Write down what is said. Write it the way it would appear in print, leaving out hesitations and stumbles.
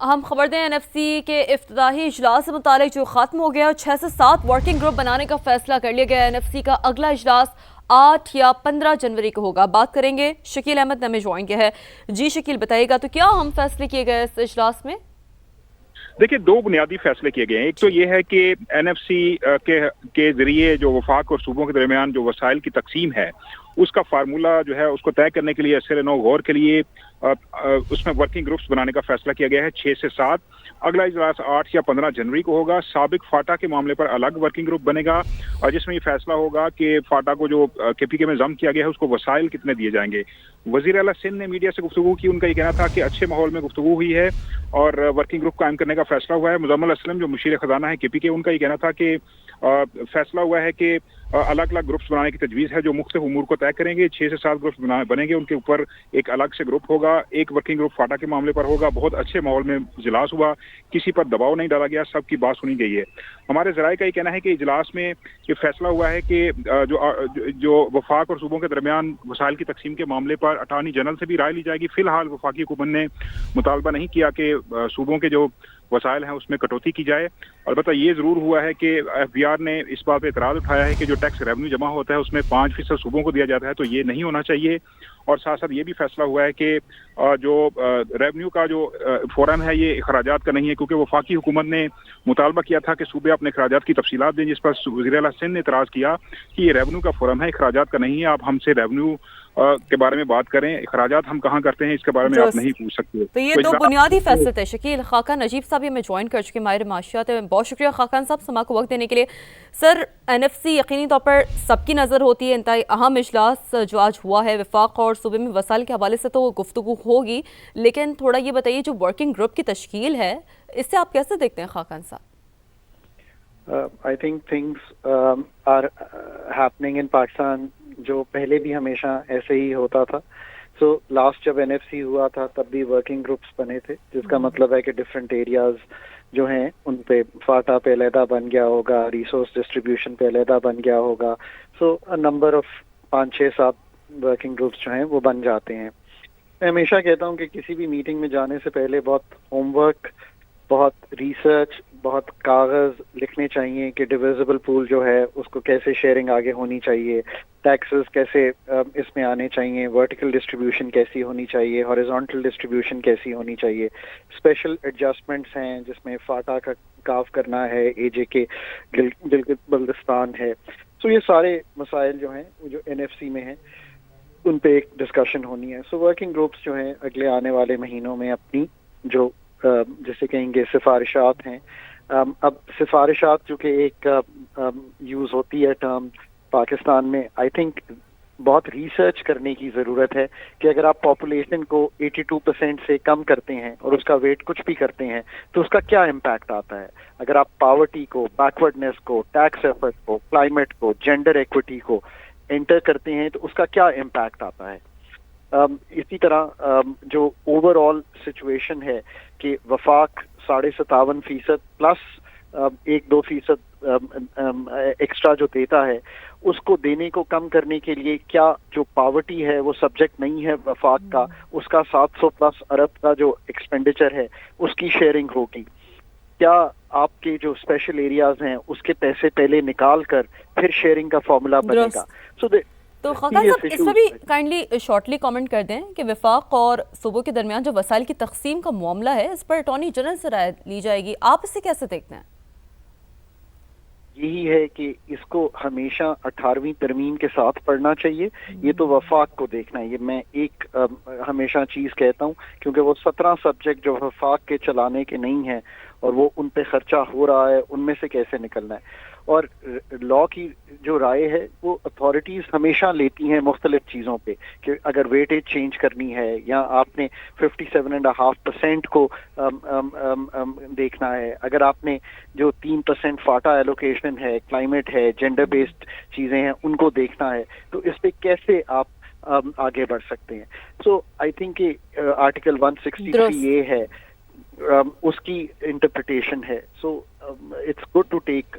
ہم خبر دیں این ایف سی کے افتتاحی اجلاس سے متعلق جو ختم ہو گیا اور 6 سے 7 ورکنگ گروپ بنانے کا فیصلہ کر لیا گیا. این ایف سی کا اگلا اجلاس 8 یا 15 جنوری کو ہوگا. بات کریں گے شکیل احمد ہمیں جوائن کیا ہے. جی شکیل بتائیے گا تو کیا اہم فیصلے کیے گئے اس اجلاس میں؟ دیکھیے 2 بنیادی فیصلے کیے گئے ہیں. ایک تو یہ ہے کہ این ایف سی کے ذریعے جو وفاق اور صوبوں کے درمیان جو وسائل کی تقسیم ہے اس کا فارمولہ جو ہے اس کو طے کرنے کے لیے اثر نو غور کے لیے اس میں ورکنگ گروپس بنانے کا فیصلہ کیا گیا ہے 6 سے 7. اگلا اجلاس 8 یا 15 جنوری کو ہوگا. سابق فاٹا کے معاملے پر الگ ورکنگ گروپ بنے گا اور جس میں یہ فیصلہ ہوگا کہ فاٹا کو جو کے پی کے میں ضم کیا گیا ہے اس کو وسائل کتنے دیے جائیں گے. وزیر اعلیٰ سندھ نے میڈیا سے گفتگو کی. ان کا یہ کہنا تھا کہ اچھے ماحول میں گفتگو ہوئی ہے اور ورکنگ گروپ قائم کرنے کا فیصلہ ہوا ہے. مزمل اسلم جو مشیر خزانہ ہے کے پی کے, ان کا یہ کہنا تھا کہ فیصلہ ہوا ہے کہ الگ الگ گروپس بنانے کی تجویز ہے جو مختلف امور کو طے کریں گے. 6 سے 7 گروپس بنے گے, ان کے اوپر ایک الگ سے گروپ ہوگا. ایک ورکنگ گروپ فاٹا کے معاملے پر ہوگا. بہت اچھے ماحول میں اجلاس ہوا, کسی پر دباؤ نہیں ڈالا گیا, سب کی بات سنی گئی ہے. ہمارے ذرائع کا یہ کہنا ہے کہ اجلاس میں یہ فیصلہ ہوا ہے کہ جو وفاق اور صوبوں کے درمیان وسائل کی تقسیم کے معاملے پر اٹارنی جنرل سے بھی رائے لی جائے گی. فی الحال وفاقی حکومت نے مطالبہ نہیں کیا کہ صوبوں کے جو وسائل ہیں اس میں کٹوتی کی جائے. البتہ یہ ضرور ہوا ہے کہ ایف بی آر نے اس بات پہ اعتراض اٹھایا ہے کہ جو ٹیکس ریونیو جمع ہوتا ہے اس میں 5% صوبوں کو دیا جاتا ہے, تو یہ نہیں ہونا چاہیے. اور ساتھ ساتھ یہ بھی فیصلہ ہوا ہے کہ جو ریونیو کا جو فورم ہے یہ اخراجات کا نہیں ہے, کیونکہ وفاقی حکومت نے مطالبہ کیا تھا کہ صوبے اپنے اخراجات کی تفصیلات دیں, جس پر وزیر اعلیٰ سندھ نے اعتراض کیا کہ یہ ریونیو کا فورم ہے, اخراجات کا نہیں ہے. آپ ہم سے ریونیو کے بارے میں بات کریں, اخراجات ہم کہاں کرتے ہیں اس کے بارے میں آپ نہیں پوچھ سکتے. تو یہ 2 بنیادی فیصلے تھے. شکیل, خاقان نجیب صاحب ہمیں جوائن کر چکے, ماہر معاشیات ہیں. بہت شکریہ خاقان صاحب سما کو وقت دینے کے لیے. سر, این ایف سی یقینی طور پر سب کی نظر ہوتی ہے, انتہائی اہم اجلاس جو آج ہوا ہے. وفاق اور صوبے میں وسائل کے حوالے سے تو گفتگو ہوگی, لیکن تھوڑا یہ بتائیے جو ورکنگ گروپ کی تشکیل ہے اس سے آپ کیسے دیکھتے ہیں خاقان صاحب؟ I think things are happening in Pakistan جو پہلے بھی ہمیشہ ایسے ہی ہوتا تھا. سو لاسٹ جب این ایف سی ہوا تھا تب بھی ورکنگ گروپس بنے تھے, جس کا مطلب ہے کہ ڈفرینٹ ایریاز جو ہیں ان پہ فاٹا پہ علیحدہ بن گیا ہوگا, ریسورس ڈسٹریبیوشن پہ علیحدہ بن گیا ہوگا. سو نمبر آف 5 6 7 ورکنگ گروپس جو ہیں وہ بن جاتے ہیں. میں ہمیشہ کہتا ہوں کہ کسی بھی میٹنگ میں جانے سے پہلے بہت ہوم ورک, بہت ریسرچ, بہت کاغذ لکھنے چاہیے کہ ڈویزبل پول جو ہے اس کو کیسے شیئرنگ آگے ہونی چاہیے, ٹیکسز کیسے اس میں آنے چاہیے, ورٹیکل ڈسٹریبیوشن کیسی ہونی چاہیے, ہاریزونٹل ڈسٹریبیوشن کیسی ہونی چاہیے, اسپیشل ایڈجسٹمنٹس ہیں جس میں فاٹا کا کاف کرنا ہے, اے جے کے گلگت بلتستان ہے. سو یہ سارے مسائل جو ہیں وہ جو این ایف سی میں ہیں ان پہ ایک ڈسکشن ہونی ہے. سو ورکنگ گروپس جو ہیں اگلے آنے والے مہینوں میں اپنی جو جسے کہیں گے سفارشات ہیں, اب سفارشات جو کہ ایک یوز ہوتی ہے ٹرم پاکستان میں, آئی تھنک بہت ریسرچ کرنے کی ضرورت ہے کہ اگر آپ پاپولیشن کو 82% سے کم کرتے ہیں اور اس کا ویٹ کچھ بھی کرتے ہیں تو اس کا کیا امپیکٹ آتا ہے. اگر آپ پاورٹی کو, بیکورڈنیس کو, ٹیکس ایفرٹ کو, کلائمیٹ کو, جینڈر ایکوٹی کو انٹر کرتے ہیں تو اس کا کیا امپیکٹ آتا ہے. اسی طرح جو اوور آل سچویشن ہے کہ وفاق 57.5% پلس 1-2% ایکسٹرا جو دیتا ہے اس کو دینے کو کم کرنے کے لیے کیا جو پاورٹی ہے وہ سبجیکٹ نہیں ہے وفاق کا, اس کا 700+ ارب کا جو ایکسپینڈیچر ہے اس کی شیئرنگ ہوگی. کیا آپ کے جو اسپیشل ایریاز ہیں اس کے پیسے پہلے نکال کر پھر شیئرنگ کا فارمولا بنے گا. تو خاقان صاحب اس میں بھی کائنڈلی شارٹلی کامنٹ کر دیں کہ وفاق اور صوبوں کے درمیان جو وسائل کی تقسیم کا معاملہ ہے اس پر اٹارنی جنرل سے رائے لی جائے گی, آپ اسے کیسے دیکھتے ہیں؟ یہی ہے کہ اس کو ہمیشہ 18ویں ترمیم کے ساتھ پڑھنا چاہیے. یہ تو وفاق کو دیکھنا ہے. یہ میں ایک ہمیشہ چیز کہتا ہوں کیونکہ وہ 17 سبجیکٹ جو وفاق کے چلانے کے نہیں ہیں اور وہ ان پہ خرچہ ہو رہا ہے, ان میں سے کیسے نکلنا ہے. اور لا کی جو رائے ہے وہ اتھارٹیز ہمیشہ لیتی ہیں مختلف چیزوں پہ کہ اگر ویٹیج چینج کرنی ہے یا آپ نے 57.5% کو دیکھنا ہے, اگر آپ نے جو 3% فاٹا ایلوکیشن ہے, کلائمیٹ ہے, جینڈر بیسڈ چیزیں ہیں ان کو دیکھنا ہے, تو اس پہ کیسے آپ آگے بڑھ سکتے ہیں. سو آئی تھنک کہ آرٹیکل 163 یہ ہے اس کی انٹرپریٹیشن ہے. سو it's good to take.